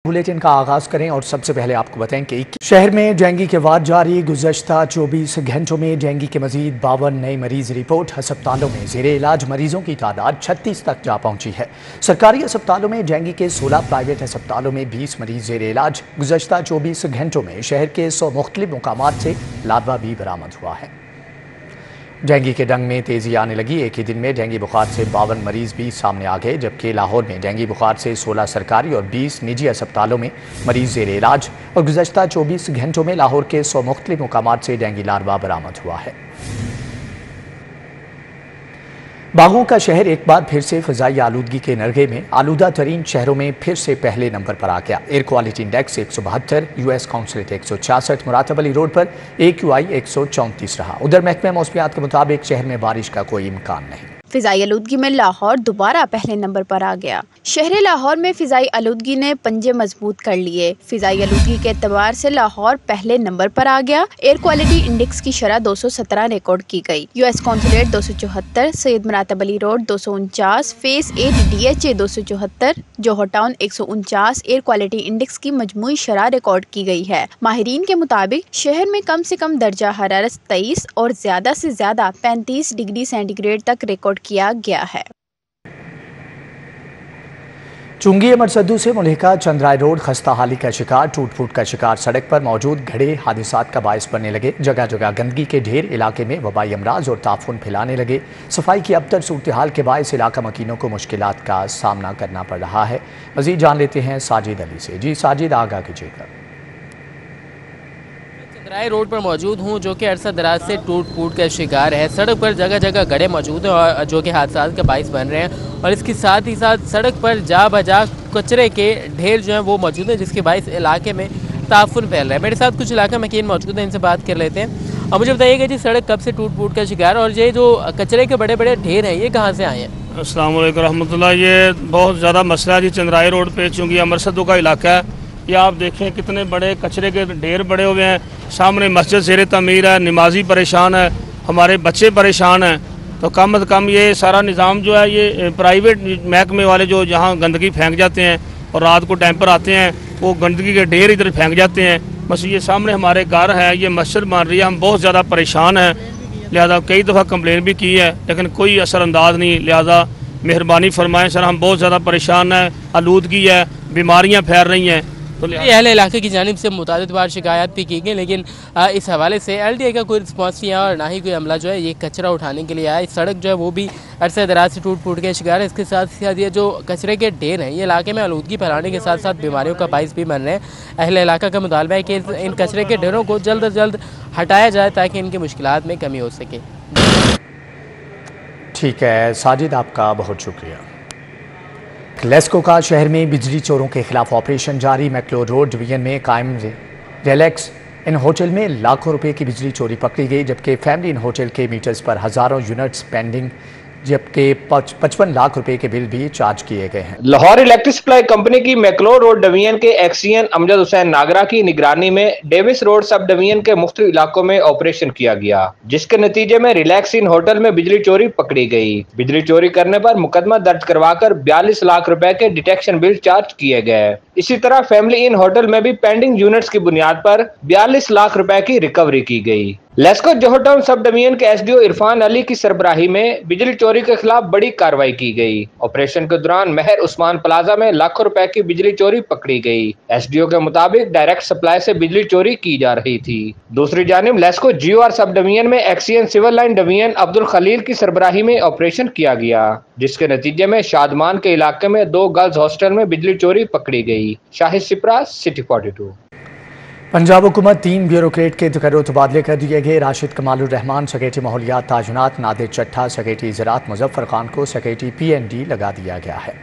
Bulletin का आगाज करें और सबसे पहले आपको बताएं कि शहर में डेंगू के वार जारी। गुज़श्ता 24 घंटों में डेंगू के मजीद 52 नए मरीज रिपोर्ट। अस्पतालों में ज़ेरे इलाज मरीजों की तादाद 36 तक जा पहुंची है। सरकारी अस्पतालों में डेंगू के 16, प्राइवेट अस्पतालों में 20 मरीज ज़ेरे इलाज। गुज़श्ता 24 घंटों में शहर के 100 मुख्तलिफ मुकामात से लार्वा भी बरामद हुआ है। डेंगू के डंग में तेज़ी आने लगी। एक ही दिन में डेंगू बुखार से 52 मरीज भी सामने आ गए, जबकि लाहौर में डेंगू बुखार से 16 सरकारी और 20 निजी अस्पतालों में मरीज ज़ेरे इलाज। और गुज़श्ता 24 घंटों में लाहौर के 100 मुख्तलिफ मुकामात से डेंगू लार्वा बरामद हुआ है। बागों का शहर एक बार फिर से फ़ज़ाई आलूदगी के नरगे में आलूदा तरीन शहरों में फिर से पहले नंबर पर आ गया। Air quality index 172, US consulate 166, Muratab Ali road पर AQI 134 रहा। उधर महकमे मौसमियात के मुताबिक शहर में बारिश का कोई इम्कान नहीं। फ़िज़ाई आलूदगी में लाहौर दोबारा पहले नंबर पर आ गया। शहर लाहौर में फ़िज़ाई आलूदगी ने पंजे मजबूत कर लिए। फ़िज़ाई आलूदगी के एतबार से लाहौर पहले नंबर पर आ गया। एयर क्वालिटी इंडेक्स की शरह 217 रिकॉर्ड की गई। US consulate 274, Syed Muratab Ali road 249, phase 8 DHA 274, Johar town 149 air quality index की मजमूई शरह रिकॉर्ड की गई है। माहिरीन के मुताबिक शहर में कम से कम दर्जा हरारत 23 और ज्यादा से ज्यादा 35 डिग्री सेंटीग्रेड तक रिकॉर्ड किया गया है। चुंगी मरसदू से मुल्हिका चंद्राय रोड खस्ता हाली का शिकार, टूट फूट का शिकार। सड़क पर मौजूद घड़े हादिसात का बायस बनने लगे। जगह जगह गंदगी के ढेर इलाके में वबाई अमराज और ताफुन फैलाने लगे। सफाई की अबतर सूरत हाल के बायस इलाका मकीनों को मुश्किलात का सामना करना पड़ रहा है। मजीद जान लेते हैं साजिद अली से। जी साजिद, आगाह कीजिएगा। चंद्राय रोड पर मौजूद हूँ, जो कि अरसा दराज से टूट फूट का शिकार है। सड़क पर जगह जगह गड्ढे मौजूद हैं और जो कि हादसा का बाइस बन रहे हैं, और इसके साथ ही साथ सड़क पर जा बजा कचरे के ढेर जो हैं वो मौजूद हैं, जिसके बाइस इलाके में ताफुन फैल रहा है। मेरे साथ कुछ इलाका मकीन मौजूद हैं, इनसे बात कर लेते हैं। और मुझे बताइएगा जी, सड़क कब से टूट फूट का शिकार, और ये जो कचरे के बड़े बड़े ढेर हैं ये कहाँ से आए हैं? अस्सलाम वालेकुम रहमतुल्लाह। ये बहुत ज़्यादा मसला है जी चंद्राय रोड पे, चूँकि अमरसदू का इलाका है। ये आप देखें कितने बड़े कचरे के ढेर बड़े हुए हैं। सामने मस्जिद ज़ेरे तमीर है, नमाजी परेशान है, हमारे बच्चे परेशान हैं। तो कम अज़ कम ये सारा निज़ाम जो है, ये प्राइवेट महकमे वाले जो जहाँ गंदगी फेंक जाते हैं और रात को टैंपर आते हैं, वो गंदगी के ढेर इधर फेंक जाते हैं। बस ये सामने हमारे घर है, ये मस्जिद बन रही है, हम बहुत ज़्यादा परेशान हैं। लिहाजा कई दफ़ा कंप्लेन भी की है, लेकिन कोई असरअंदाज नहीं। लिहाजा मेहरबानी फरमाएं सर, हम बहुत ज़्यादा परेशान हैं। आलूदगी है, बीमारियाँ फैल रही हैं। तो अहले इलाके की जानिब से मुतादिद बार शिकायत भी की गई, लेकिन इस हवाले से LTA का कोई रिस्पॉन्स नहीं है और ना ही कोई अमला जो है ये कचरा उठाने के लिए आया। इस सड़क जो है वो भी अरसे दराज से टूट फूट के शिकार है। इसके साथ साथ ये जो कचरे के ढेर हैं, ये इलाके में आलूदगी फैलाने के साथ साथ बीमारियों का बाइस भी बन रहे हैं। अहले इलाका का मुतालबा है कि इन कचरे के ढेरों को जल्द अज जल्द हटाया जाए ताकि इनकी मुश्किलात में कमी हो सके। ठीक है साजिद, आपका बहुत शुक्रिया। लेस्को का शहर में बिजली चोरों के खिलाफ ऑपरेशन जारी। मैक्लोर रोड डिवीजन में कायम रिलैक्स इन होटल में लाखों रुपए की बिजली चोरी पकड़ी गई, जबकि फैमिली इन होटल के मीटर्स पर हजारों यूनिट्स पेंडिंग, जबकि 55 लाख रुपए के बिल भी चार्ज किए गए हैं। लाहौर इलेक्ट्रिक सप्लाई कंपनी की मैक्लोर रोड डिवीजन के एक्सीएन अमजद हुसैन नागरा की निगरानी में डेविस रोड सब डिवीजन के मुख्तलिफ इलाकों में ऑपरेशन किया गया, जिसके नतीजे में रिलैक्स इन होटल में बिजली चोरी पकड़ी गई। बिजली चोरी करने पर मुकदमा दर्ज करवाकर 42 लाख रुपए के डिटेक्शन बिल चार्ज किए गए। इसी तरह फैमिली इन होटल में भी पेंडिंग यूनिट्स की बुनियाद पर 42 लाख रुपए की रिकवरी की गई। लेस्को जोहर टाउन सब डिवीजन के SDO इरफान अली की सरबराही में बिजली चोरी के खिलाफ बड़ी कार्रवाई की गई। ऑपरेशन के दौरान महर उस्मान प्लाजा में लाखों रुपए की बिजली चोरी पकड़ी गई। SDO के मुताबिक डायरेक्ट सप्लाई से बिजली चोरी की जा रही थी। दूसरी जानिब लेस्को GOR सब डिवीजन में XEN civil line division Abdul Khalil की सरबराही में ऑपरेशन किया गया, जिसके नतीजे में शादमान के इलाके में 2 गर्ल्स हॉस्टल में बिजली चोरी पकड़ी गई। शाहिद सिपरा, सिटी 42। पंजाब हुकूमत 3 ब्यूरोक्रेट के तकर्रुर तबादले कर दिए गए। राशिद कमालुर रहमान सेक्रेटरी माहौलियात ताजुनात, नादिर चट्ठा सेक्रेटरी ज़राअत, मुजफ्फर खान को सेक्रेटरी PND लगा दिया गया है।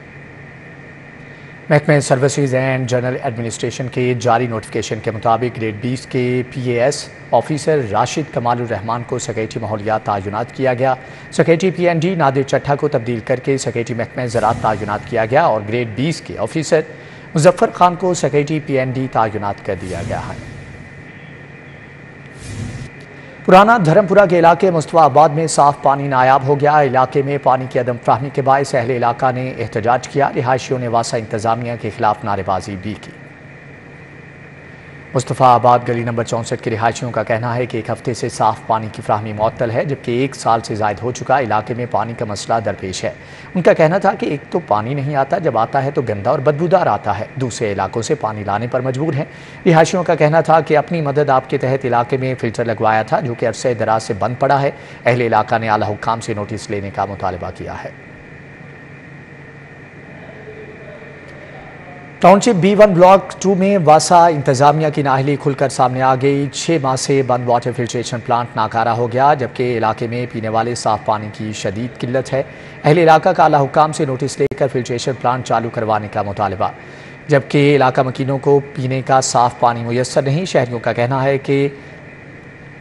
महकमे सर्विसेज एंड जनरल एडमिनिस्ट्रेशन के जारी नोटिफिकेशन के मुताबिक ग्रेड 20 के PAS ऑफिसर राशिद कमालुर रहमान को सेक्रेटरी माहौलियात ताजुनात किया गया। सेक्रेटरी PND नादिर चट्ठा को तब्दील करके सेक्रेटरी महकमे ज़राअत ताजुनात किया गया और ग्रेड 20 के ऑफिसर मुजफ्फर खान को सेक्रेटरी PND तायुनात कर दिया गया है। पुराना धर्मपुरा के इलाके मुस्तफाबाद में साफ पानी नायाब हो गया। इलाके में पानी की अदम फ्राहमी के बायस अहले इलाका ने एहतजाज किया। रिहायशियों ने वासा इंतजामिया के खिलाफ नारेबाजी भी की। مصطفیٰ آباد گلی نمبر 64 کے رہائشیوں کا کہنا ہے کہ ایک ہفتے سے صاف پانی کی فراہمی معطل ہے، جبکہ 1 سال سے زائد ہو چکا علاقے میں پانی کا مسئلہ درپیش ہے۔ ان کا کہنا تھا کہ ایک تو پانی نہیں آتا، جب آتا ہے تو گندا اور بدبودار آتا ہے، دوسرے علاقوں سے پانی لانے پر مجبور ہیں۔ رہائشیوں کا کہنا تھا کہ اپنی مدد آپ کے تحت علاقے میں فلٹر لگوایا تھا، جو کہ عرصہ دراز سے بند پڑا ہے۔ اہل علاقہ نے اعلیٰ حکام سے نوٹس لینے کا مطالبہ کیا ہے۔ ٹاؤن شپ B1 بلاک 2 میں واسا انتظامیہ کی نااہلی کھل کر سامنے آ گئی۔ 6 ماہ سے بند واٹر فلٹریشن پلانٹ ناکارہ ہو گیا، جبکہ علاقے میں پینے والے صاف پانی کی شدید قلت ہے۔ اہل علاقہ کا اعلیٰ حکام سے نوٹس لے کر فلٹریشن پلانٹ چالو کروانے کا مطالبہ، جبکہ علاقہ مکینوں کو پینے کا صاف پانی میسر نہیں۔ شہریوں کا کہنا ہے کہ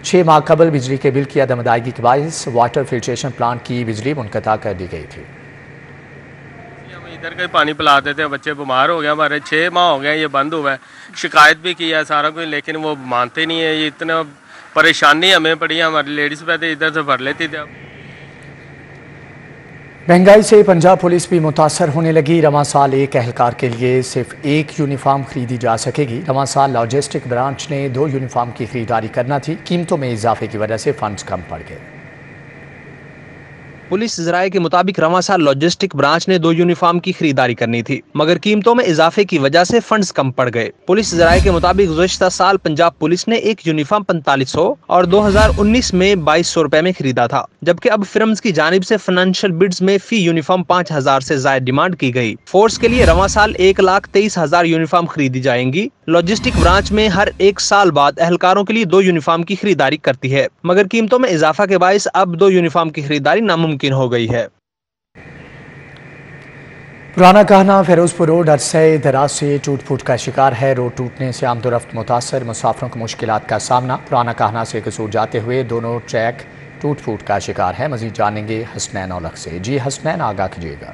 6 ماہ قبل بجلی کے بل کی عدم ادائیگی کے باعث واٹر فلٹریشن پلانٹ کی بجلی منقطع کر دی گئی تھی۔ ادھر کا ہی پانی پلاتے تھے، بچے بیمار ہو گئے، ہمارے 6 ماہ ہو گئے یہ بند ہوا ہے۔ شکایت بھی کی ہے سارا کچھ، لیکن وہ مانتے نہیں ہے۔ یہ اتنا پریشانی ہمیں پڑی ہے، ہماری لیڈیز پہ تو ادھر سے بھر لیتی تھی۔ مہنگائی سے پنجاب پولیس بھی متاثر ہونے لگی۔ رواں سال ایک اہلکار کے لیے صرف 1 یونیفارم خریدی جا سکے گی۔ رواں سال لاجسٹک برانچ نے 2 یونیفارم کی خریداری کرنا تھی، قیمتوں میں اضافے کی وجہ سے فنڈز کم پڑ گئے۔ پولیس ذرائع کے مطابق رواں سال لاجسٹک برانچ نے 2 یونیفارم کی خریداری کرنی تھی، مگر قیمتوں میں اضافے کی وجہ سے فنڈز کم پڑ گئے۔ پولیس ذرائع کے مطابق گزشتہ سال پنجاب پولیس نے 1 یونیفارم 4500 اور 2019 میں 2200 روپے میں خریدا تھا، جبکہ اب فرمز کی جانب سے فائنینشیل بڈز میں فی یونیفارم 5000 سے زائد ڈیمانڈ کی گئی۔ فورس کے لیے رواں سال 1,23,000 یونیفارم خریدی جائیں گی۔ لاجسٹک برانچ میں ہر 1 سال بعد اہلکاروں کے لیے 2 یونیفارم کی خریداری کرتی ہے، مگر قیمتوں میں اضافہ کے باعث اب 2 یونیفارم کی خریداری ناممکن ہو گئی ہے۔ پرانا کہنا فیروز پور روڈ عرصہ دراز سے ٹوٹ پھوٹ کا شکار ہے۔ روڈ ٹوٹنے سے آمد و رفت متاثر، مسافروں کو مشکلات کا سامنا۔ پرانا کہنا سے قصور جاتے ہوئے دونوں ٹریک ٹوٹ پھوٹ کا شکار ہے۔ مزید جانیں گے حسنین اولخ سے۔ جی حسنین، آگاہ کیجیے گا۔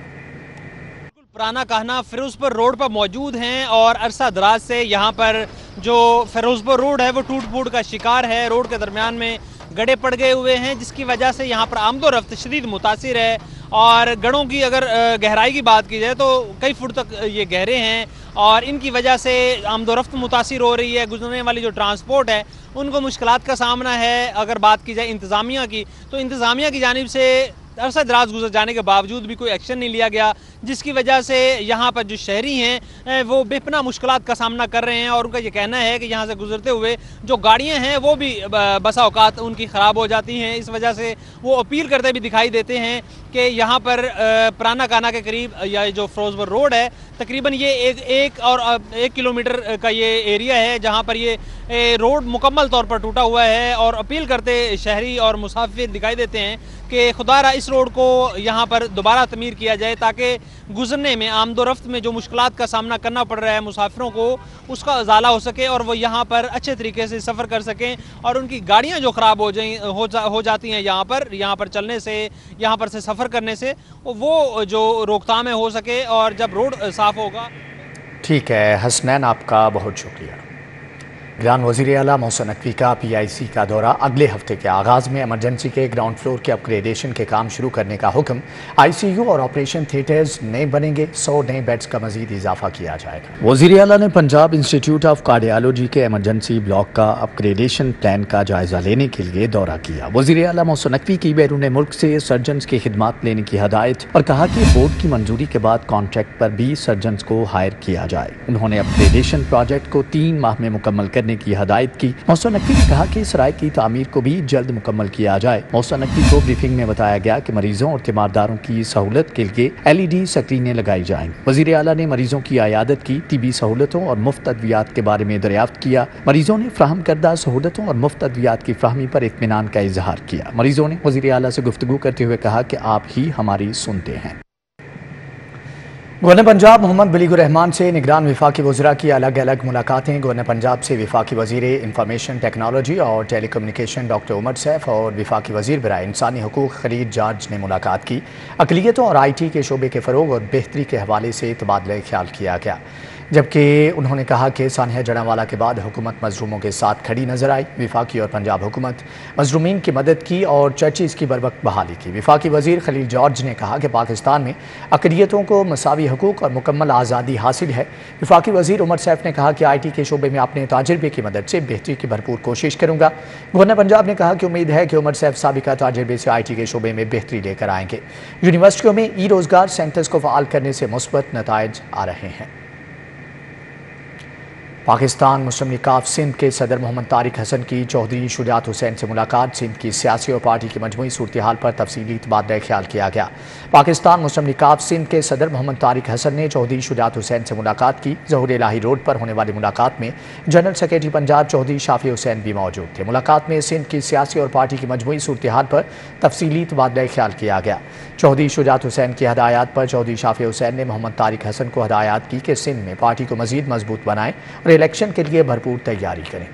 پرانا کہنا فیروز پور روڈ پر موجود ہیں اور عرصہ دراز سے یہاں پر جو فیروز پور روڈ ہے وہ ٹوٹ پھوٹ کا شکار ہے۔ روڈ کے درمیان میں گڑھے پڑ گئے ہوئے ہیں، جس کی وجہ سے یہاں پر آمد و رفت شدید متاثر ہے، اور گڑھوں کی اگر گہرائی کی بات کی جائے تو کئی فٹ تک یہ گہرے ہیں، اور ان کی وجہ سے آمد و رفت متاثر ہو رہی ہے۔ گزرنے والی جو ٹرانسپورٹ ہے ان کو مشکلات کا سامنا ہے۔ اگر بات کی جائے انتظامیہ کی، تو انتظامیہ کی جانب سے عرصہ دراز گزر جانے کے باوجود بھی کوئی ایکشن نہیں لیا گیا، جس کی وجہ سے یہاں پر جو شہری ہیں وہ بے پناہ مشکلات کا سامنا کر رہے ہیں، اور ان کا یہ کہنا ہے کہ یہاں سے گزرتے ہوئے جو گاڑیاں ہیں وہ بھی بسا اوقات ان کی خراب ہو جاتی ہیں۔ اس وجہ سے وہ اپیل کرتے بھی دکھائی دیتے ہیں کہ یہاں پر پرانا کانا کے قریب یا جو فیروز پور روڈ ہے، تقریباً یہ 1 کلومیٹر کا یہ ایریا ہے جہاں پر یہ روڈ مکمل طور پر ٹوٹا ہوا ہے، اور اپیل کرتے شہری اور مسافر دکھائی دیتے ہیں کہ خدا را اس روڈ کو یہاں پر دوبارہ تعمیر کیا جائے، تاکہ گزرنے میں آمد و رفت میں جو مشکلات کا سامنا کرنا پڑ رہا ہے مسافروں کو، اس کا ازالہ ہو سکے اور وہ یہاں پر اچھے طریقے سے سفر کر سکیں، اور ان کی گاڑیاں جو خراب ہو جاتی ہیں یہاں پر چلنے سے، یہاں پر سے سفر کرنے سے، وہ جو روک تھام ہو سکے، اور جب روڈ صاف ہوگا۔ ٹھیک ہے حسنین، آپ کا بہت شکریہ۔ گران وزیر اعلیٰ محسن نقوی کا PIC کا دورہ۔ اگلے ہفتے کے آغاز میں ایمرجنسی کے گراؤنڈ فلور کے اپ گریڈیشن کے کام شروع کرنے کا حکم۔ ICU اور آپریشن تھیٹرز نئے بنیں گے، 100 نئے بیڈز کا مزید اضافہ کیا جائے گا۔ وزیر اعلیٰ نے پنجاب انسٹیٹیوٹ آف کارڈیالوجی کے ایمرجنسی بلاک کا اپ گریڈیشن پلان کا جائزہ لینے کے لیے دورہ کیا۔ وزیر اعلیٰ محسن نقوی کی بیرون ملک سے سرجنز کی خدمات لینے کی ہدایت، اور کہا کہ بورڈ کی منظوری کے بعد کانٹریکٹ پر بھی سرجنز کو ہائر کیا جائے۔ انہوں نے اپ گریڈیشن پروجیکٹ کو 3 ماہ میں مکمل کرنے کی ہدایت کی۔ محسن نقوی نے کہا کہ سرائے کی تعمیر کو بھی جلد مکمل کیا جائے۔ محسن نقوی کو بریفنگ میں بتایا گیا کہ مریضوں اور تیمارداروں کی سہولت کے لیے LED سکرینیں لگائی جائیں۔ وزیر اعلیٰ نے مریضوں کی عیادت کی، طبی سہولتوں اور مفت ادویات کے بارے میں دریافت کیا۔ مریضوں نے فراہم کردہ سہولتوں اور مفت ادویات کی فراہمی پر اطمینان کا اظہار کیا۔ مریضوں نے وزیر اعلیٰ سے گفتگو کرتے ہوئے کہا کہ آپ ہی ہماری سنتے ہیں۔ گورنر پنجاب محمد بلیغ الرحمان سے نگران وفاقی وزراء کی الگ الگ ملاقاتیں۔ گورنر پنجاب سے وفاقی وزیر انفارمیشن ٹیکنالوجی اور ٹیلی کمیونیکیشن ڈاکٹر عمر سیف اور وفاقی وزیر برائے انسانی حقوق خلیل جارج نے ملاقات کی۔ اقلیتوں اور IT کے شعبے کے فروغ اور بہتری کے حوالے سے تبادلہ خیال کیا گیا۔ जबकि उन्होंने कहा कि सानिया जड़ावाला के बाद हुकूमत मजलूमों के साथ खड़ी नजर आई। वफाकी और पंजाब हुकूमत मजलूमीन की मदद की और चर्चिज़ की बरवक्त बहाली की। वफाकी वजीर खलील जॉर्ज ने कहा कि पाकिस्तान में अक़लियतों को मसावी हकूक़ और मुकम्मल आज़ादी हासिल है। वफाकी वजीर उमर सैफ ने कहा कि IT के शोबे में अपने तजर्बे की मदद से बेहतरी की भरपूर कोशिश करूँगा। गवर्नर पंजाब ने कहा कि उम्मीद है कि उमर सैफ साबिका तजर्बे से IT के शोबे में बेहतरी लेकर आएंगे। यूनिवर्सिटियों में रोज़गार सेंटर्स को फ़आल करने से मुस्बत नताइज आ रहे हैं। पाकिस्तान मुस्लिम लीग सिंध के सदर मोहम्मद तारिक हसन की चौधरी शुजात हुसैन से मुलाकात। सिंध की सियासी और पार्टी की मजमूई सूरत हाल पर तफसीली तबादला ख्याल किया गया। पाकिस्तान मुस्लिम लीग सिंध के सदर मोहम्मद तारिक हसन ने चौधरी शुजात हुसैन से मुलाकात की। ज़हूर इलाही रोड पर होने वाली मुलाकात में जनरल सेक्रेटरी पंजाब चौधरी शाफी हुसैन भी मौजूद थे। मुलाकात में सिंध की सियासी और पार्टी की मजमूई सूरत हाल पर तफसीली तबादला ख्याल किया गया। चौधरी शुजात हुसैन की हदायत पर चौधरी शाफी हुसैन ने मोहम्मद तारिक हसन को हदायत की कि सिंध में पार्टी को मजीद मजबूत बनाएं और इलेक्शन के लिए भरपूर तैयारी करें।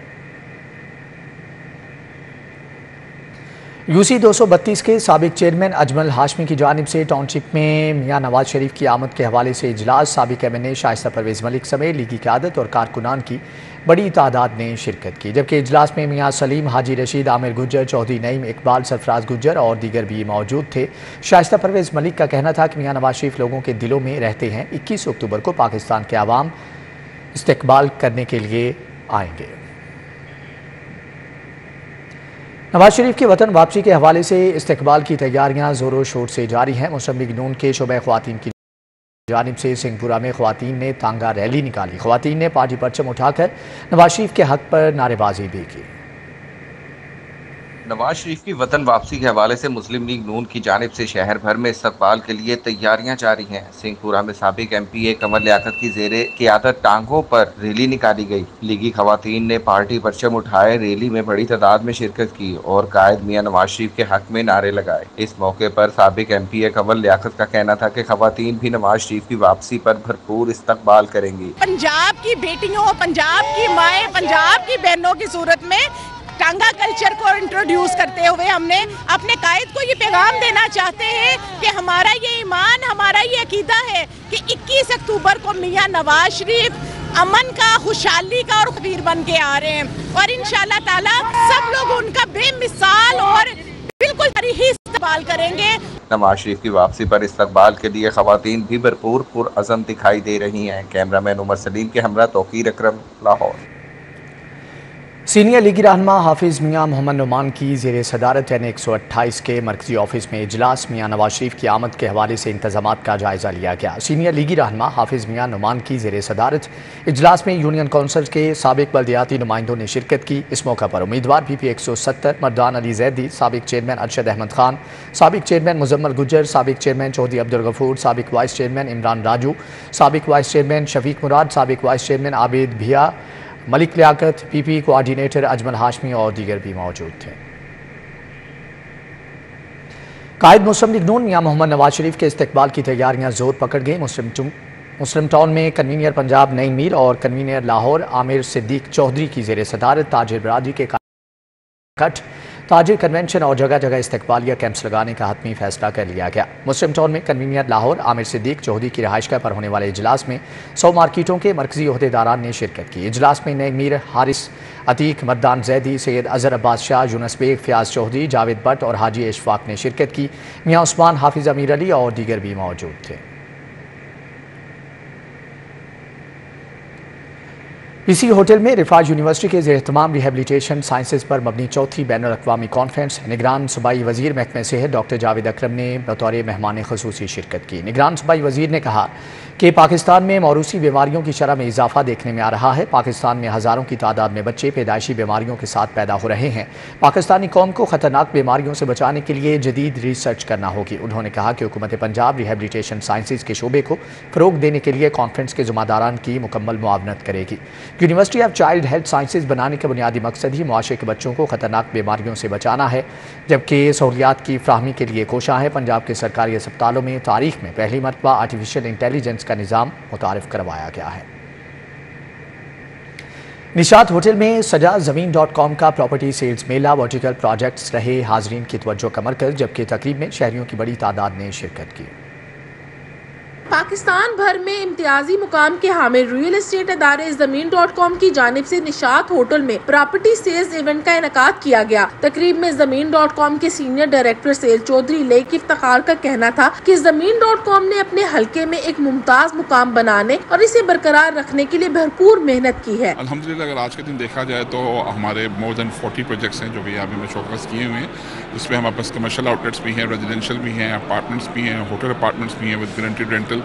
UC 232 के साबिक चेयरमैन अजमल हाशमी की जानिब से टाउनशिप में मियां नवाज शरीफ की आमद के हवाले से इजलास। साबिक MNA शाइस्ता परवेज़ मलिक समेत लीगी क़यादत और कारकुनान की बड़ी तादाद ने शिरकत की। जबकि इजलास में मियां सलीम, हाजी रशीद, आमिर गुज्जर, चौधरी नईम, इकबाल, सरफराज गुज्जर और दीगर भी मौजूद थे। शाइस्ता परवेज़ मलिक का कहना था कि मियां नवाज शरीफ लोगों के दिलों में रहते हैं। 21 अक्टूबर को पाकिस्तान के आवाम इस्तकबाल करने के लिए आएंगे। नवाज शरीफ की वतन वापसी के हवाले से इस्तकबाल की तैयारियां जोरों शोर से जारी हैं। मुस्लिम लीग नून के शोबे ख्वातीन की जानिब से सिंहपुरा में ख्वातीन ने तांगा रैली निकाली। ख्वातीन ने पार्टी परचम उठाकर नवाज शरीफ के हक पर नारेबाजी भी की। नवाज शरीफ की वतन वापसी के हवाले से मुस्लिम लीग नून की जानिब से शहर भर में इस्तकबाल के लिए तैयारियां जारी हैं। सिंहपुरा में साबिक MPA कमर लियाकत की ज़ेरे क़यादत टांगों पर रैली निकाली गई। लीगी खवातीन ने पार्टी परचम उठाए, रैली में बड़ी तादाद में शिरकत की और कायद मियां नवाज शरीफ के हक में नारे लगाए। इस मौके पर साबिक MPA कमर लियाकत का कहना था कि खवातीन भी नवाज शरीफ की वापसी पर भरपूर इस्तकबाल करेंगी। पंजाब की बेटियों, पंजाब की माएँ, पंजाब की बहनों की सूरत में टांगा कल्चर को इंट्रोड्यूस करते हुए हमने अपने कायद को ये पैगाम देना चाहते हैं कि हमारा ये ईमान, हमारा ये अकीदा है कि 21 अक्टूबर को मियां नवाज शरीफ अमन का, खुशहाली का और खबीर बन के आ रहे हैं और इंशाल्लाह ताला सब लोग उनका बेमिसाल और बिल्कुल ही इस्तकबाल करेंगे। नवाज शरीफ की वापसी पर इस्तकबाल के लिए खवातीन भी भरपूर पुरअज़म दिखाई दे रही हैं। कैमरामैन उमर सलीम के हमरा तौकीर अकरम, लाहौर। सीनियर लीगी रहनुमा हाफिज़ मियां मोहम्मद नुमान की ज़ेरे सदारत यानी 128 के मरकज़ी ऑफिस में इजलास। मियां नवाज शरीफ की आमद के हवाले से इंतजामात का जायज़ा लिया गया। सीनियर लीगी रहनुमा हाफिज़ मियां नुमान की ज़ेरे सदारत इजलास में यूनियन कौंसिल के साबिक बल्दियाती नुमाइंदों ने शिरकत की। इस मौका पर उम्मीदवार PP 170 मर्दान अली जैदी, साबिक चेयरमैन अरशद अहमद खान, साबिक चेयरमैन मुजम्मल गुज्जर, साबिक चेयरमैन चौधरी अब्दुल गफूर, साबिक वाइस चेयरमैन इमरान राजू, साबिक वाइस चेयरमैन शफीक मुराद, साबिक vice chairman Abid Bhiya, Malik Liaquat, PP coordinator Ajmal Hashmi और दीगर भी मौजूद थे। कायद मुस्लिम लीग नून मियां मोहम्मद नवाज शरीफ के इस्तकबाल की तैयारियां जोर पकड़ गई। मुस्लिम टाउन में कन्वीनर पंजाब नईम मीर और कन्वीनर लाहौर आमिर सिद्दीक चौधरी की ज़ेरे सदारत ताजिर बरादरी के कट ताजिर कन्वेंशन और जगह जगह इस्तकबालिया कैंप्स लगाने का हतमी फैसला कर लिया गया। मुस्लिम टाउन में कन्वीनर लाहौर आमिर सिद्दीक चौधरी की रिहाइशगाह पर होने वाले इजलास में 100 मार्केटों के मरकजी ओहदेदारान ने शिरकत की। इजलास में नईम मीर, हारिस अतीक, मर्दान जैदी, सैयद अजहर अब्बास शाह, यूनस बेग, फयाज चौधरी, जावेद भट्ट और हाजी इशफाक ने शिरकत की। मियां उस्मान, हाफिज अमीर अली और दीगर भी मौजूद थे। इसी होटल में रिफाज यूनिवर्सिटी के ज़ेर-ए-एहतमाम रिहेबिलिटेशन साइंसेज पर मबनी चौथी बैनुल-अक़वामी कॉन्फ्रेंस निगरान सूबाई वज़ीर महकमे सेहत डॉक्टर जावेद अकरम ने बतौर मेहमान ख़ुसूसी शिरकत की। निगरान सूबाई वज़ीर ने कहा कि पाकिस्तान में मौरूसी बीमारियों की शरह में इजाफा देखने में आ रहा है। पाकिस्तान में हज़ारों की तादाद में बच्चे पैदाइशी बीमारियों के साथ पैदा हो रहे हैं। पाकिस्तानी कौम को ख़तरनाक बीमारियों से बचाने के लिए जदीद रिसर्च करना होगी। उन्होंने कहा कि हुकूमत पंजाब रिहेबिलिटेशन साइंसेज के शोबे को फ़रोग देने के लिए कॉन्फ्रेंस के ज़िम्मेदारान की मुकम्मल मुआवनत करेगी। University of child health sciences बनाने का बुनियादी मकसद ही मुआशरे के बच्चों को खतरनाक बीमारियों से बचाना है, जबकि सहूलियात की फ्राहमी के लिए कोशा है। पंजाब के सरकारी अस्पतालों में तारीख में पहली मरतबा आर्टिफिशियल इंटेलिजेंस का निज़ाम मुतारिफ करवाया गया है। निशात होटल में सजा ज़मीन.com का प्रॉपर्टी सेल्स मेला वर्टिकल प्रोजेक्ट्स रहे हाजरीन की तवज्जो का मरकज़, जबकि तकरीब में शहरियों की बड़ी तादाद ने शिरकत की। پاکستان بھر میں امتیازی مقام کے حامل ریئل اسٹیٹ ادارے زمین.com کی جانب سے نشاط ہوٹل میں پراپرٹی سیلز ایونٹ کا انعقاد کیا گیا۔ تقریب میں زمین.com کے سینئر ڈائریکٹر سیل چودھری لیک افتخار کا کہنا تھا کہ زمین.com نے اپنے حلقے میں ایک ممتاز مقام بنانے اور اسے برقرار رکھنے کے لیے بھرپور محنت کی ہے۔ الحمدللہ اگر آج کے دن دیکھا جائے تو ہمارے مور دین 40 پروجیکٹس ہیں جو بھی ابھی میں شوکس کیے ہوئے ہیں، جس میں ہمارے پاس کمرشل آؤٹ لیٹس بھی ہیں، ریزیڈینشیل بھی ہیں، اپارٹمنٹس بھی ہیں، ہوٹل اپارٹمنٹس بھی ہیں ود گارنٹیڈ رینٹل،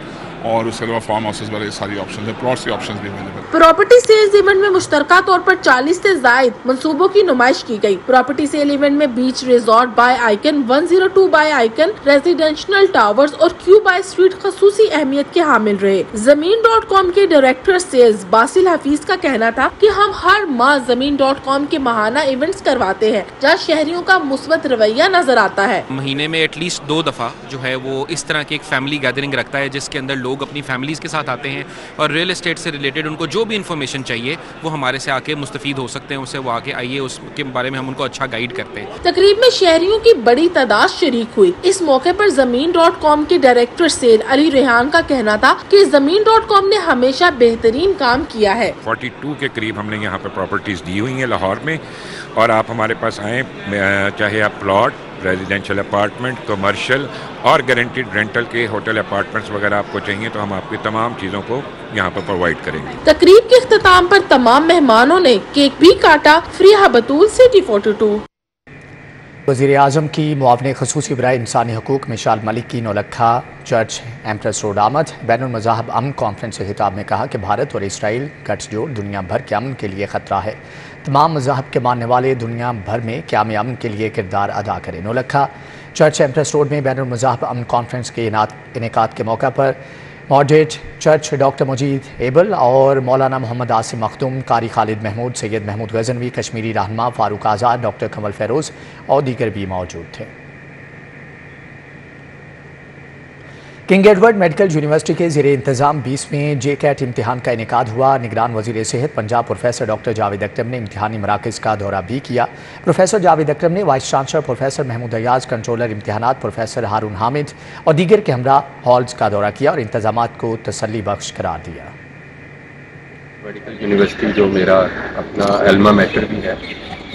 اور اس کے علاوہ فارم ہاؤسز والے ساری آپشنز ہیں، پلاٹس کے آپشنز بھی اویلیبل۔ پراپرٹی سیلز ایونٹ میں مشترکہ طور پر 40 سے زائد منصوبوں کی نمائش کی گئی۔ پراپرٹی سیل ایونٹ میں beach resort by Icon, 102 by Icon, residential towers اور کیو بائی اسٹریٹ خصوصی اہمیت کے حامل رہے۔ زمین.com کے ڈائریکٹر سیلز باسل حفیظ کا کہنا تھا کہ ہم ہر ماہ زمین.com کے ماہانہ ایونٹس کرواتے ہیں جہاں شہریوں کا مثبت رویہ نظر آتا ہے۔ مہینے میں ایٹ لیسٹ 2 دفعہ جو ہے وہ اس طرح کی ایک فیملی گیدرنگ رکھتا ہے جس کے اندر لوگ اپنی فیملیز کے ساتھ آتے ہیں اور ریئل اسٹیٹ سے ریلیٹڈ ان کو جو بھی انفارمیشن چاہیے وہ ہمارے سے آ کے مستفید ہو سکتے ہیں، اسے وہ آ کے آئیے، اس کے بارے میں ہم ان کو اچھا گائیڈ کرتے ہیں۔ تقریب میں شہریوں کی بڑی تعداد شریک ہوئی۔ اس موقع پر زمین.com کے ڈائریکٹر سیل علی ریحان کا کہنا تھا کہ زمین.com نے ہمیشہ بہترین کام کیا ہے۔ 42 کے قریب ہم نے یہاں پہ پراپرٹیز دی ہوئی ہیں لاہور میں، اور آپ ہمارے پاس آئیں، چاہے آپ پلاٹ، ریزیڈینشیل اپارٹمنٹ، کمرشل اور گارنٹیڈ رینٹل کے ہوٹل اپارٹمنٹس وغیرہ آپ کو چاہیے تو ہم آپ کی تمام چیزوں کو یہاں پر پرووائڈ کریں گے۔ تقریب کے اختتام پر تمام مہمانوں نے کیک بھی کاٹا۔ فریحہ بطول، سٹی 42۔ وزیر اعظم کی معاون خصوصی برائے انسانی حقوق مشال ملک کی نولکھا چرچ ایمپریس روڈ آمد بین المذاہب امن کانفرنس سے خطاب میں کہا کہ بھارت اور اسرائیل گٹھ جوڑ دنیا بھر کے امن کے لیے خطرہ ہے۔ تمام مذاہب کے ماننے والے دنیا بھر میں قیام امن کے لیے کردار ادا کریں۔ نولکھا چرچ ایمپریس روڈ میں بین المذاہب امن کانفرنس کے انعقاد کے موقع پر ماڈریٹ چرچ ڈاکٹر مجید ایبل اور مولانا محمد عاصم مخدوم، قاری خالد محمود، سید محمود غزنوی، کشمیری رہنما فاروق آزاد، ڈاکٹر کمل فیروز اور دیگر بھی موجود تھے۔ کنگ ایڈورڈ میڈیکل یونیورسٹی کے زیر انتظام 20ویں جے کیٹ امتحان کا انعقاد ہوا۔ نگران وزیر صحت پنجاب پروفیسر ڈاکٹر جاوید اکرم نے امتحانی مراکز کا دورہ بھی کیا۔ پروفیسر جاوید اکرم نے vice chancellor professor Mahmood Ayaz, controller امتحانات پروفیسر ہارون حامد اور دیگر کے ہمراہ ہالز کا دورہ کیا اور انتظامات کو تسلی بخش قرار دیا۔ میڈیکل یونیورسٹی جو میرا اپنا الما میٹر بھی ہے،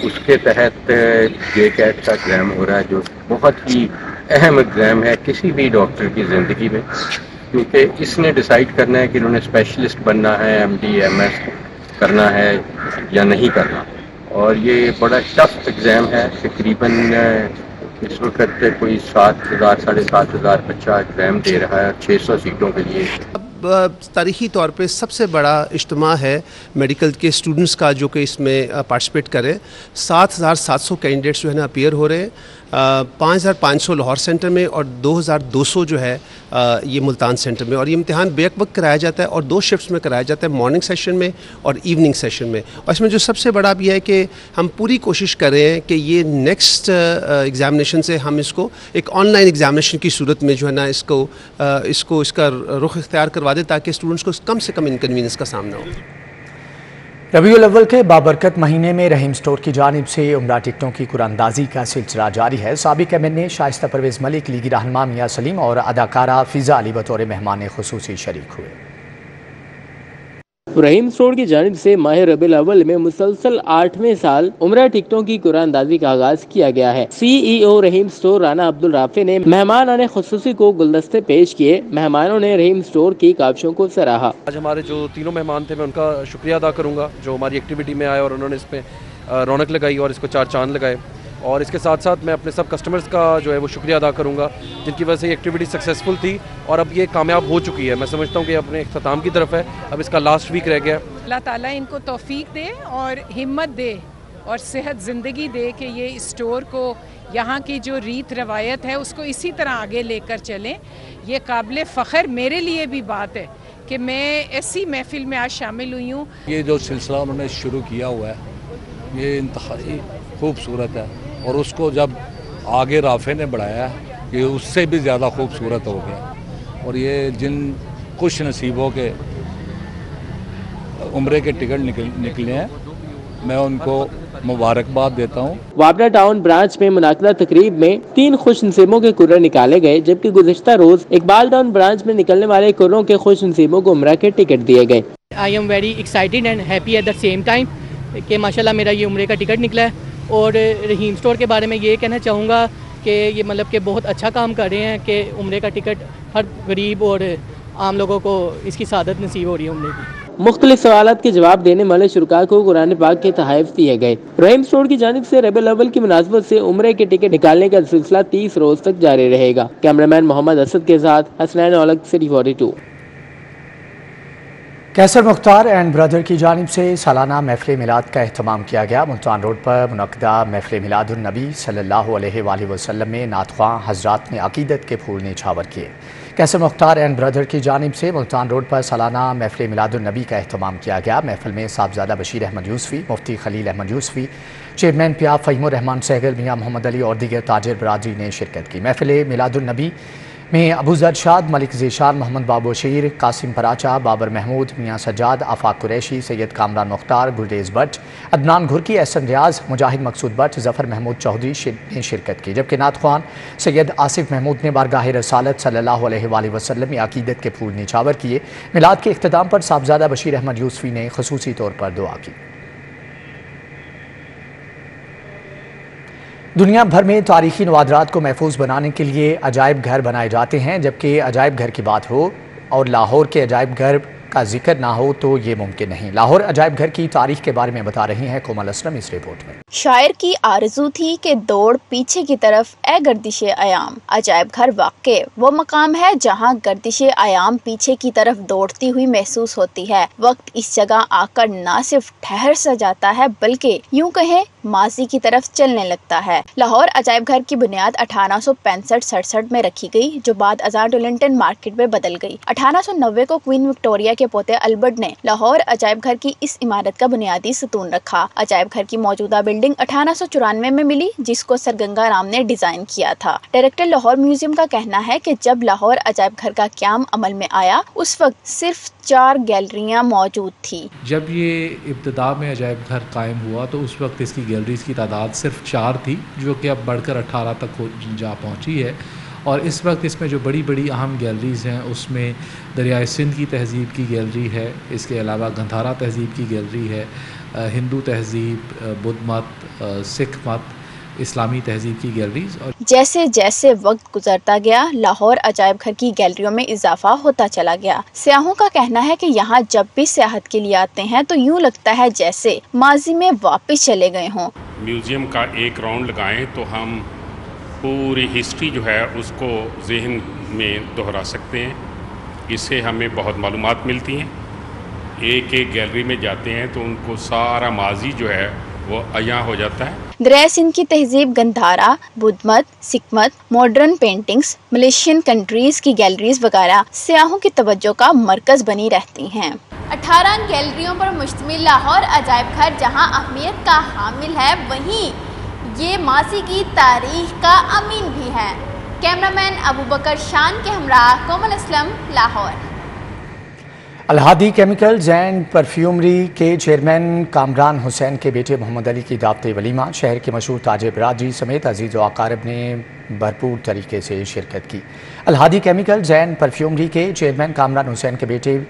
اس کے تحت جے کیٹ کا ایگزام ہو رہا ہے، جو بہت ہی اہم ایگزام ہے کسی بھی ڈاکٹر کی زندگی میں، کیونکہ اس نے ڈیسائیڈ کرنا ہے کہ انہوں نے اسپیشلسٹ بننا ہے، ایم ڈی ایم ایس کرنا ہے یا نہیں کرنا، اور یہ بڑا ٹف ایگزام ہے۔ تقریباً اس وقت کوئی 7,000 ساڑھے 7,000 بچہ ایگزام دے رہا ہے 600 سیٹوں کے لیے۔ تاریخی طور پہ سب سے بڑا اجتماع ہے میڈیکل کے اسٹوڈنٹس کا جو کہ اس میں پارٹیسپیٹ کریں۔ 7,700 کینڈیڈیٹس جو ہے نا اپیئر ہو رہے ہیں، 5,500 لاہور سینٹر میں اور 2,200 جو ہے یہ ملتان سینٹر میں، اور یہ امتحان بیک وقت کرایا جاتا ہے اور 2 شفٹس میں کرایا جاتا ہے، مارننگ سیشن میں اور ایوننگ سیشن میں۔ اور اس میں جو سب سے بڑا بھی ہے کہ ہم پوری کوشش کریں کہ یہ نیکسٹ ایگزامینیشن سے ہم اس کو ایک آن لائن ایگزامینیشن کی صورت میں جو ہے نا اس کا رخ اختیار کروا دیں تاکہ اسٹوڈنٹس کو کم سے کم انکنوینئنس کا سامنا ہو۔ ربیع الاول کے بابرکت مہینے میں رحیم سٹور کی جانب سے عمرہ ٹکٹوں کی قرآن اندازی کا سلسلہ جاری ہے۔ سابق ایم این اے شائستہ پرویز ملک، لیگی رہنما میاں سلیم اور اداکارہ فضا علی بطور مہمان خصوصی شریک ہوئے۔ رحیم سٹور کی جانب سے ماہ ربیع الاول میں مسلسل 8ویں سال عمرہ ٹکٹوں کی قرآن اندازی کا آغاز کیا گیا ہے۔ سی ای او رحیم سٹور رانا عبدالرافع نے مہمانان خصوصی کو گلدستے پیش کیے۔ مہمانوں نے رحیم سٹور کی کاوشوں کو سراہا۔ آج ہمارے جو تینوں مہمان تھے میں ان کا شکریہ ادا کروں گا جو ہماری ایکٹیویٹی میں آئے اور انہوں نے اس پہ رونق لگائی اور اس کو 4 چاند لگائے، اور اس کے ساتھ ساتھ میں اپنے سب کسٹمرز کا جو ہے وہ شکریہ ادا کروں گا جن کی وجہ سے یہ ایکٹیویٹی سکسیزفل تھی اور اب یہ کامیاب ہو چکی ہے۔ میں سمجھتا ہوں کہ اپنے اختتام کی طرف ہے، اب اس کا لاسٹ ویک رہ گیا۔ اللہ تعالیٰ ان کو توفیق دے اور ہمت دے اور صحت زندگی دے کہ یہ اسٹور کو یہاں کی جو ریت روایت ہے اس کو اسی طرح آگے لے کر چلیں۔ یہ قابل فخر میرے لیے بھی بات ہے کہ میں ایسی محفل میں آج شامل ہوئی ہوں۔ یہ جو سلسلہ انہوں نے شروع کیا ہوا ہے یہ انتہائی خوبصورت ہے، اور اس کو جب آگے رافع نے بڑھایا یہ اس سے بھی زیادہ خوبصورت ہو گیا، اور یہ جن خوش نصیبوں کے عمرے کے ٹکٹ نکلے ہیں میں ان کو मुबारकबाद देता हूँ। वाबरा टाउन ब्रांच में मुनाकिदा तकरीब में 3 खुश नसीबों के कुर्रे निकाले गए, जबकि गुज़िश्ता रोज इकबाल टाउन ब्रांच में निकलने वाले कुर्रों के खुश नसीबों को उम्रा के टिकट दिए गए। I am very excited and happy at the same time कि माशाल्लाह मेरा ये उम्रे का टिकट निकला है। और रहीम स्टोर के बारे में ये कहना चाहूँगा कि ये मतलब कि बहुत अच्छा काम कर रहे हैं कि उम्रे का टिकट हर गरीब और आम लोगों को इसकी सादत नसीब हो रही है उम्रे की। मुख्तलिफ सवालात के जवाब देने वाले शुरका को कुरान पाक के तहफ़ दिए गए। रहीम स्टोर की जानिब से रबीउल अव्वल की मुनासबत से उम्रे के टिकट निकालने का सिलसिला 30 रोज तक जारी रहेगा। कैमरामैन मोहम्मद असद के साथ Hasnain Aulakh, city 42। Qaiser Mukhtar and brother की जानिब से सालाना महफिल मिलाद का एहतमाम किया गया। मुल्तान रोड पर मुनक्किदा महफिल मिलादुन नबी सल्लल्लाहु अलैहि वसल्लम में नातख्वां हजरात ने अकीदत के फूल निछावर किए। कैसर मुख्तार एंड ब्रदर की जानिब से मुल्तान रोड पर सालाना महफिल मिलादुन नबी का एहतमाम किया गया। महफिल में साहबजादा बशीर अहमद यूसुफी, मुफ्ती खलील अहमद यूसुफी, चेयरमैन पिया फ़हीमुर रहमान सहगल, मियाँ मोहम्मद अली और दीगर ताजिर बरादरी ने शिरकत की। महफिल मिलादुन नबी में अबू ज़र शाद, मलिक ज़ीशान, मोहम्मद बाबू शीर, कासिम पराचा, बाबर महमूद, मियाँ सज्जाद, आफाक कुरैशी, सैयद कामरान मुख्तार, गुलरेज भट्ट, अदनान घुरकी, एहसन रियाज, मुजाहिद मकसूद भट्ट, ज़फ़र महमूद चौधरी ने शिरकत की। जबकि नातख्वान सैयद आसिफ महमूद ने बारगाह रसालत सल्लल्लाहु अलैहि वसल्लम में अकीदत के फूल निछावर किए। मिलाद के इख्तिताम पर साहबजादा बशीर अहमद यूसुफी ने ख़ुसूसी तौर पर दुआ की। दुनिया भर में तारीखी नवादरात को महफूज बनाने के लिए अजायब घर बनाए जाते हैं, जबकि अजायब घर की बात हो और लाहौर के अजायब घर का जिक्र ना हो तो ये मुमकिन नहीं। लाहौर अजायब घर की तारीख के बारे में बता रही हैं कोमल असलम इस रिपोर्ट में। शायर की आरज़ू थी कि दौड़ पीछे की तरफ ए गर्दिशे आयाम। अजायब घर वाक़ई वो मकाम है जहाँ गर्दिशे आयाम पीछे की तरफ दौड़ती हुई महसूस होती है। वक्त इस जगह आकर न सिर्फ ठहर सा जाता है बल्कि यूँ कहें माजी की तरफ चलने लगता है। लाहौर अजायब घर की बुनियाद 1865-67 में रखी गई, जो बाद अज़ार डोलिंगटन मार्केट में बदल गई। 1890 को क्वीन विक्टोरिया के पोते अल्बर्ट ने लाहौर अजायब घर की इस इमारत का बुनियादी सतून रखा। अजायब घर की मौजूदा बिल्डिंग 1894 में मिली, जिसको सर गंगा राम ने डिजाइन किया था। डायरेक्टर लाहौर म्यूजियम का कहना है कि जब लाहौर अजायब घर का क़याम अमल में आया उस वक्त सिर्फ 4 गैलरियां मौजूद थी। जब ये इब्तिदा में अजायब घर कायम हुआ तो उस वक्त इसकी गैलरीज की तादाद सिर्फ 4 थी, जो कि अब बढ़कर 18 तक जा पहुंची है। और इस वक्त इसमें जो बड़ी बड़ी अहम गैलरीज़ हैं उसमें दरियाए सिंध की तहज़ीब की गैलरी है, इसके अलावा गंधारा तहज़ीब की गैलरी है, हिंदू तहज़ीब, बुद्ध मत, सिख मत, इस्लामी तहज़ीब की गैलरीज। और जैसे जैसे वक्त गुजरता गया लाहौर अजायब घर की गैलरियों में इजाफा होता चला गया। सियाहों का कहना है कि यहाँ जब भी सियाहत के लिए आते हैं तो यूँ लगता है जैसे माजी में वापस चले गए हों। म्यूज़ियम का एक राउंड लगाएं तो हम पूरी हिस्ट्री जो है उसको जहन में दोहरा सकते हैं। इससे हमें बहुत मालूमात मिलती हैं। एक एक गैलरी में जाते हैं तो उनको सारा माजी जो है वो अया हो जाता है। दरियाए सिंध की तहजीब, गंधारा, बुद्ध मत, सिख मत, मॉडर्न पेंटिंग्स, मलेशियन कंट्रीज की गैलरीज वगैरह सियाहों की तवज्जो का मरकज बनी रहती हैं। 18 गैलरियों पर मुश्तमिल लाहौर अजायब घर जहां अहमियत का हामिल है, वहीं ये मासी की तारीख का अमीन भी है। कैमरामैन अबू बकर शान के हमरा Komal Aslam, Lahore. Alhadi chemicals and perfumery के चेयरमैन कामरान हुसैन के बेटे मोहम्मद अली की दावते वलीमा। शहर के मशहूर ताजिर बरादरी समेत अजीज़ व अकारिब ने भरपूर तरीके से शिरकत की। अलहादी केमिकल्स एंड परफ्यूमरी के चेयरमैन कामरान हुसैन के बेटे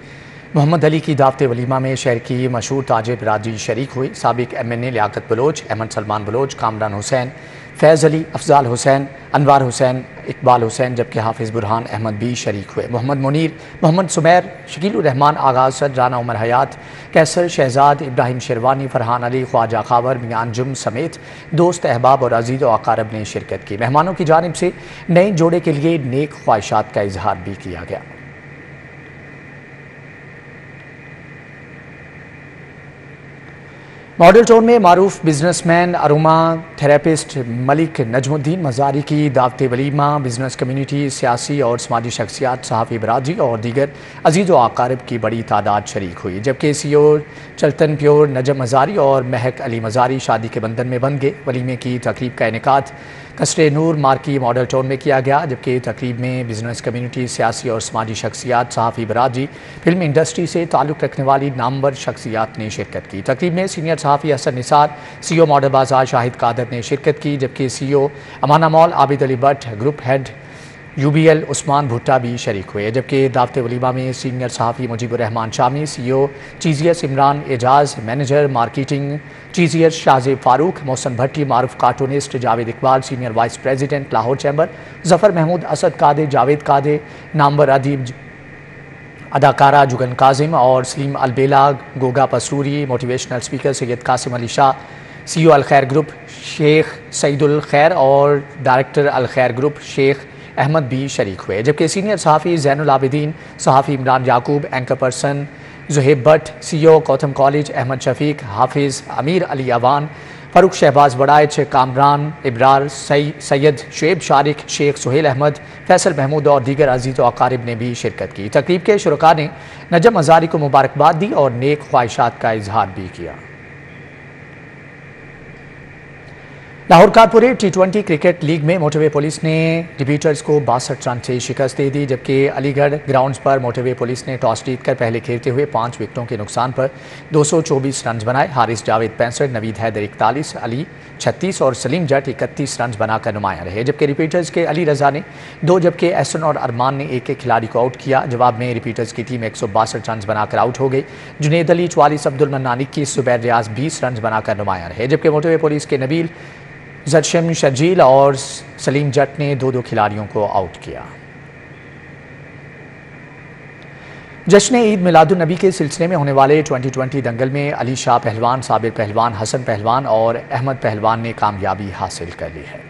मोहम्मद अली की दावते वलीमा में शहर की मशहूर ताजिर बरादरी शरीक हुई। साबिक MNA लियाकत बलोच, अहमद सलमान बलोच, कामरान हुसैन, फैज़ अली, अफजाल हुसैन, अनवार हुसैन, इकबाल हुसैन, जबकि हाफिज़ बुरहान अहमद भी शरीक हुए। मोहम्मद मुनीर, मोहम्मद सुमैर, शकीलुर रहमान, आगा असद, राना उमर हयात, कैसर शहजाद, इब्राहिम शेरवानी, फरहान अली, ख्वाजा खावर, मियां अंजुम समेत दोस्त अहबाब और अजीज़ व अकारिब ने शिरकत की। मेहमानों की जानिब से नए जोड़े के लिए नेक ख्वाहिशात का इजहार भी किया गया। मॉडल टाउन में मारूफ businessman, aromatherapist Malik Najmuddin Mazari की दावते वलीमा बिजनेस कम्युनिटी, सियासी और समाजी शख्सियात, सहाफ़ी बरादरी और दीगर अजीज़ व अकारिब की बड़ी तादाद शरीक हुई। जबकि CEO چلتن پیور نجم مزاری اور مہک علی مزاری شادی کے بندھن میں بندھ گئے۔ ولیمے کی تقریب کا انعقاد قصر نور مارکی ماڈل ٹاؤن میں کیا گیا، جبکہ تقریب میں بزنس کمیونٹی، سیاسی اور سماجی شخصیات، صحافی برادری، فلم انڈسٹری سے تعلق رکھنے والی نامور شخصیات نے شرکت کی۔ تقریب میں سینئر صحافی حسن نثار، سی او ماڈل بازار شاہد قادر نے شرکت کی، جبکہ سی او امانہ مال Abid Ali but, group had UBL عثمان بھٹا بھی شریک ہوئے، جبکہ دعوت ولیمہ میں سینئر صحافی Mujeeb ur Rehman Shami, C O Cheezious Imran Ijaz, manager marketing Cheezious Shahzeb Farooq, Mohsin Bhatti, معروف cartoonist Javed Iqbal, senior vice president Lahore chamber Zafar Mehmood, Asad Qadir, Javed Qadir, نامور ادیب اداکارہ جگن کاظم اور Saleem Albela, Goga Pasroori, motivational speaker Syed Qasim Ali Shah, C O Alkhair group شیخ سعید الخیر اور ڈائریکٹر الخیر گروپ شیخ احمد بھی شریک ہوئے، جبکہ سینئر صحافی زین العابدین، صحافی Imran Yaqoob, anchorperson Zohaib Butt, C O Gautam college Ahmed Shafiq, Hafiz Amir علی اوان، فاروق شہباز بڑائچ، کامران ابرار، سید شعیب شارق، شیخ سہیل احمد، فیصل محمود اور دیگر عزیز و اقارب نے بھی شرکت کی۔ تقریب کے شرکاء نے نجم مزاری کو مبارکباد دی اور نیک خواہشات کا اظہار بھی کیا۔ Lahore corporate T20 cricket league میں موٹروے پولیس نے ڈیبیٹرز کو 62 رن سے شکست دے دی، جبکہ علی گڑھ گراؤنڈز پر موٹروے پولیس نے ٹاس جیت کر پہلے کھیلتے ہوئے 5 وکٹوں کے نقصان پر 224 رنز بنائے۔ حارث جاوید 65، نوید حیدر 41، علی 36 اور سلیم جٹ 31 رنز بنا کر نمایاں رہے، جبکہ ریپیٹرز کے علی رضا نے 2 جبکہ احسن اور ارمان نے ایک کھلاڑی کو آؤٹ کیا۔ جواب میں ریپیٹرز کی ٹیم 162 رنز بنا کر آؤٹ ہو گئی۔ جنید علی 44، عبد المنان 21، زبیر ریاض 20 رنز بنا کر نمایاں رہے، جبکہ موٹروے پولیس کے نبیل زرشم شرجیل اور سلیم جٹ نے 2 کھلاڑیوں کو آؤٹ کیا۔ جشن عید میلاد النبی کے سلسلے میں ہونے والے 2020 دنگل میں علی شاہ پہلوان، صابر پہلوان، حسن پہلوان اور احمد پہلوان نے کامیابی حاصل کر لی ہے۔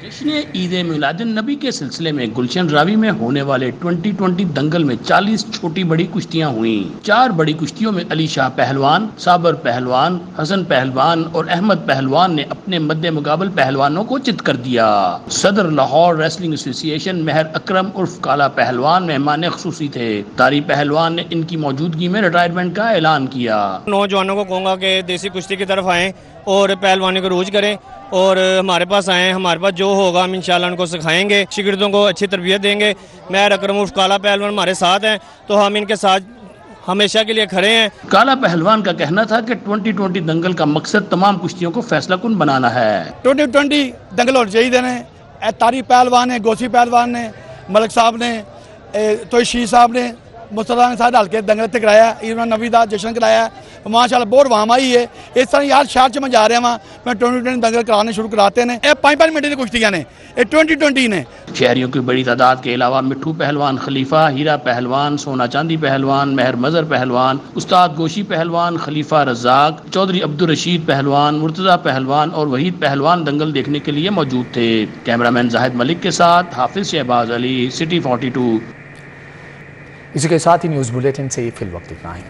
جشن عید میلاد النبی کے سلسلے میں گلشن راوی میں ہونے والے 2020 دنگل میں 40 چھوٹی بڑی کشتیاں ہوئیں۔ 4 بڑی کشتیوں میں علی شاہ پہلوان، صابر پہلوان، حسن پہلوان اور احمد پہلوان نے اپنے مد مقابل پہلوانوں کو چت کر دیا۔ صدر لاہور ریسلنگ ایسوسی ایشن مہر اکرم عرف کالا پہلوان مہمان خصوصی تھے۔ طاری پہلوان نے ان کی موجودگی میں ریٹائرمنٹ کا اعلان کیا۔ نوجوانوں کو کہوں گا کہ دیسی کشتی کی طرف آئیں اور پہلوانی کو روج کریں اور ہمارے پاس آئیں، ہمارے پاس جو ہوگا ہم انشاءاللہ ان کو سکھائیں گے، شاگردوں کو اچھی تربیت دیں گے۔ مہر اکرم عرف کالا پہلوان ہمارے ساتھ ہیں تو ہم ان کے ساتھ ہمیشہ کے لیے کھڑے ہیں۔ کالا پہلوان کا کہنا تھا کہ 2020 دنگل کا مقصد تمام کشتیوں کو فیصلہ کن بنانا ہے۔ 2020 دنگل اور جہید نے طاری پہلوان نے، گوسی پہلوان نے، ملک صاحب نے، تو شیر صاحب نے مصطفیٰ نے ساتھ ڈال کے دنگل تے کرایا، عید نبی دا جشن کرایا، ماشاءاللہ بہت وہاں آئی ہے۔ اس طرح یار شہر چ میں جا رہا ہاں، میں 2020 دنگل کرانے شروع کراتے ہیں۔ یہ 5-5 منٹ کی کشتیاں نے، یہ 2020 نے۔ شہریوں کی بڑی تعداد کے علاوہ مٹھو پہلوان خلیفہ، ہیرا پہلوان، سونا چاندی پہلوان، مہر مظہر پہلوان، استاد گوشی پہلوان، خلیفہ رزاق، چودھری عبدالرشید پہلوان، مرتضی پہلوان اور وحید پہلوان دنگل دیکھنے کے لیے موجود تھے۔ کیمرامین زاہد ملک کے ساتھ حافظ شہباز علی، سٹی 42۔ اسی کے ساتھ ہی نیوز بلیٹن سے فی الوقت اتنا ہے۔